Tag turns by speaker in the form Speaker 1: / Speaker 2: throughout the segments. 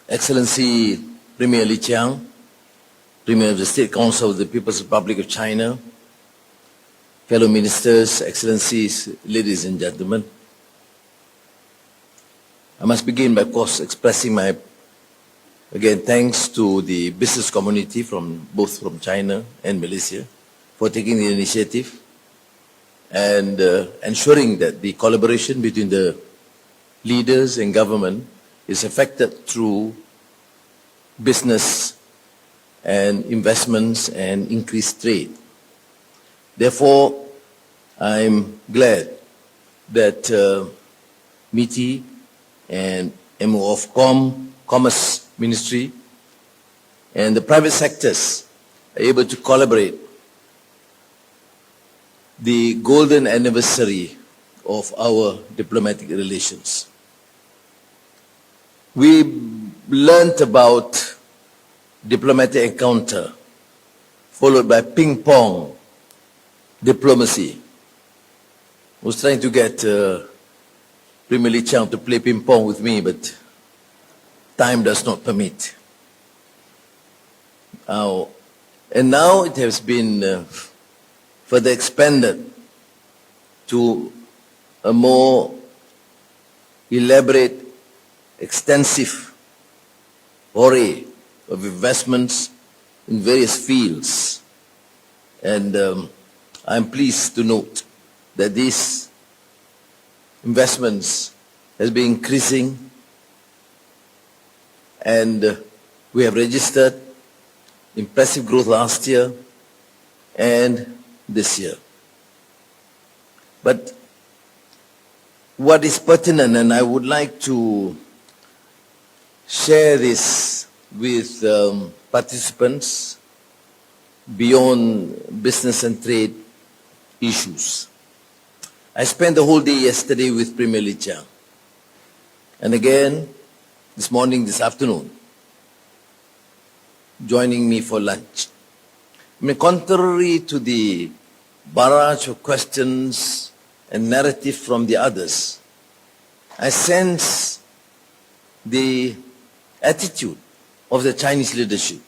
Speaker 1: Excellency Premier Li Qiang, Premier of the State Council of the People's Republic of China, fellow ministers, excellencies, ladies and gentlemen, I must begin by, of course, expressing my, again, thanks to the business community both from China and Malaysia for taking the initiative and ensuring that the collaboration between the leaders and government is effected through business and investments and increased trade. Therefore, I'm glad that MITI and MO of Commerce Ministry and the private sectors are able to collaborate the golden anniversary of our diplomatic relations. We learned about diplomatic encounter, followed by ping-pong diplomacy. I was trying to get Premier Li Qiang to play ping-pong with me, but time does not permit. And now it has been further expanded to a more elaborate, extensive array of investments in various fields. And I'm pleased to note that these investments has been increasing, and we have registered impressive growth last year and this year. But what is pertinent, and I would like to share this with participants beyond business and trade issues. I spent the whole day yesterday with Premier Li Qiang, and again this morning, this afternoon, joining me for lunch. I mean, contrary to the barrage of questions and narrative from the others, I sense the attitude of the Chinese leadership,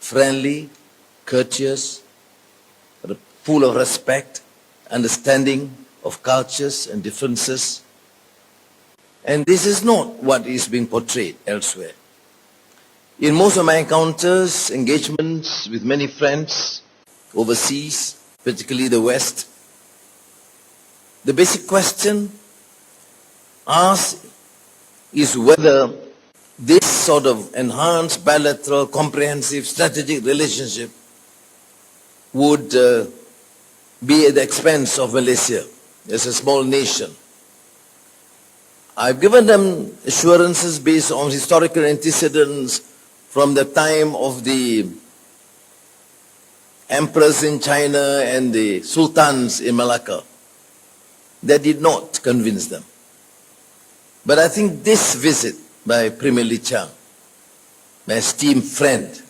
Speaker 1: friendly, courteous, full of respect, understanding of cultures and differences. And this is not what is being portrayed elsewhere. In most of my encounters, engagements with many friends overseas, particularly the West, the basic question asked is whether this sort of enhanced bilateral, comprehensive, strategic relationship would be at the expense of Malaysia as a small nation. I've given them assurances based on historical antecedents from the time of the emperors in China and the sultans in Malacca. That did not convince them. But I think this visit by Premier Li Qiang, my esteemed friend,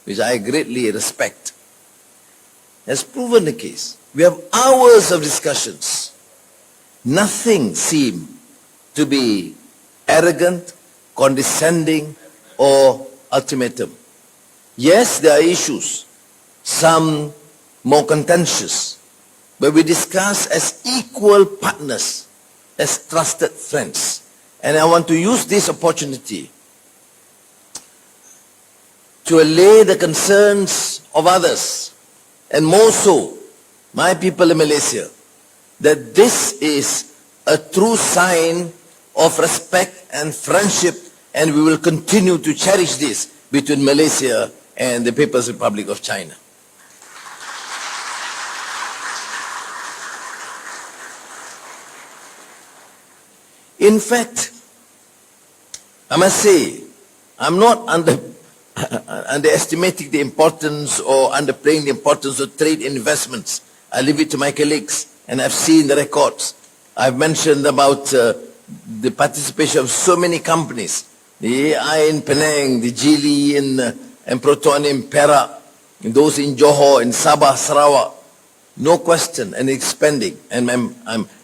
Speaker 1: which I greatly respect, has proven the case. We have hours of discussions. Nothing seemed to be arrogant, condescending, or ultimatum. Yes, there are issues, some more contentious, but we discuss as equal partners, as trusted friends. And I want to use this opportunity to allay the concerns of others, and more so, my people in Malaysia, that this is a true sign of respect and friendship, and we will continue to cherish this between Malaysia and the People's Republic of China. In fact, I must say, I'm not underestimating the importance or underplaying the importance of trade investments. I leave it to my colleagues, and I've seen the records. I've mentioned about the participation of so many companies, the AI in Penang, the Geely and Proton in Perak, and those in Johor and Sabah, Sarawak. No question, and expanding. And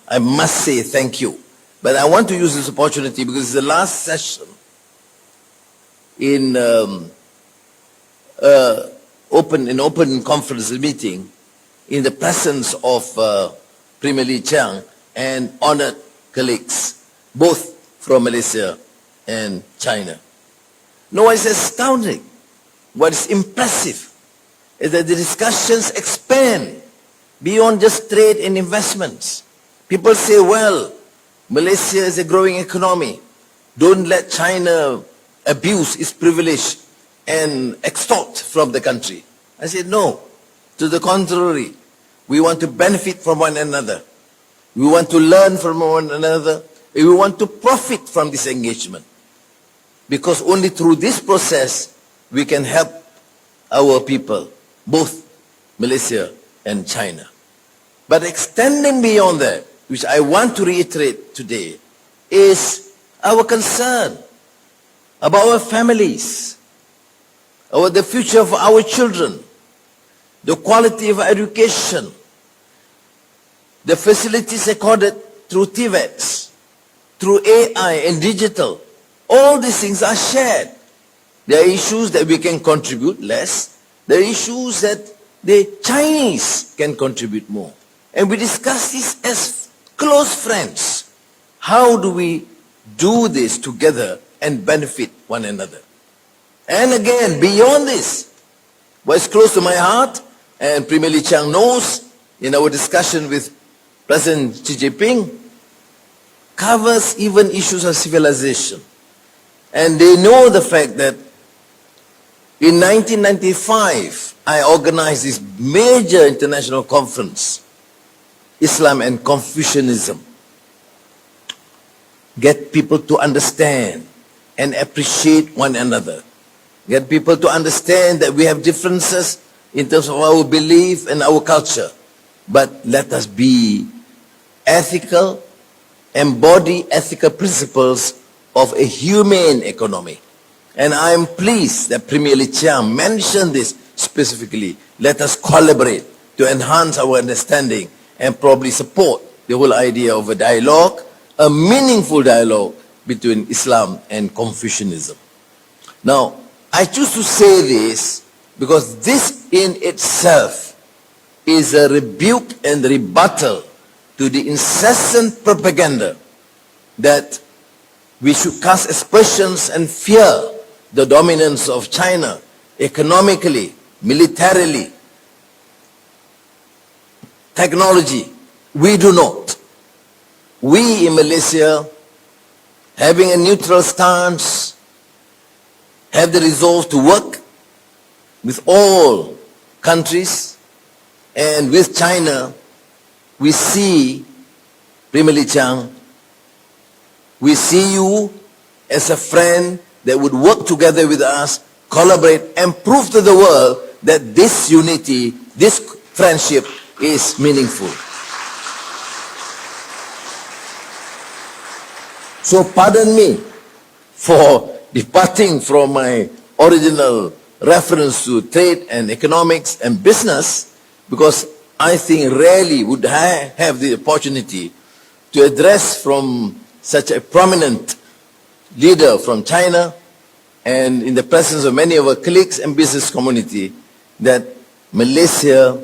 Speaker 1: I must say thank you. But I want to use this opportunity because it's the last session in open conference meeting in the presence of Premier Li Qiang and honored colleagues, both from Malaysia and China. No, what is astounding, what is impressive, is that the discussions expand beyond just trade and investments. People say, well, Malaysia is a growing economy. Don't let China abuse its privilege and extort from the country. I said, no. To the contrary, we want to benefit from one another. We want to learn from one another. We want to profit from this engagement. Because only through this process, we can help our people, both Malaysia and China. But extending beyond that, which I want to reiterate today, is our concern about our families, about the future of our children, the quality of education, the facilities accorded through TVETs, through AI and digital. All these things are shared. There are issues that we can contribute less. There are issues that the Chinese can contribute more. And we discuss this as close friends. How do we do this together and benefit one another? And again, beyond this, what is close to my heart, and Premier Li Qiang knows in our discussion with President Xi Jinping, covers even issues of civilization. And they know the fact that in 1995, I organized this major international conference, Islam and Confucianism. Get people to understand and appreciate one another. Get people to understand that we have differences in terms of our belief and our culture. But let us be ethical, embody ethical principles of a humane economy. And I am pleased that Premier Li Qiang mentioned this specifically. Let us collaborate to enhance our understanding and probably support the whole idea of a dialogue, a meaningful dialogue between Islam and Confucianism. Now, I choose to say this because this in itself is a rebuke and rebuttal to the incessant propaganda that we should cast aspersions and fear the dominance of China economically, militarily, technology. We do not. We in Malaysia, having a neutral stance, have the resolve to work with all countries, and with China, we see, Premier Li Qiang, we see you as a friend that would work together with us, collaborate, and prove to the world that this unity, this friendship is meaningful. So pardon me for departing from my original reference to trade and economics and business, because I think rarely would I have the opportunity to address from such a prominent leader from China and in the presence of many of our colleagues and business community that Malaysia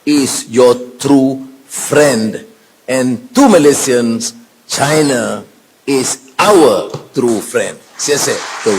Speaker 1: is your true friend, and to Malaysians, China is our true friend. 谢谢各位。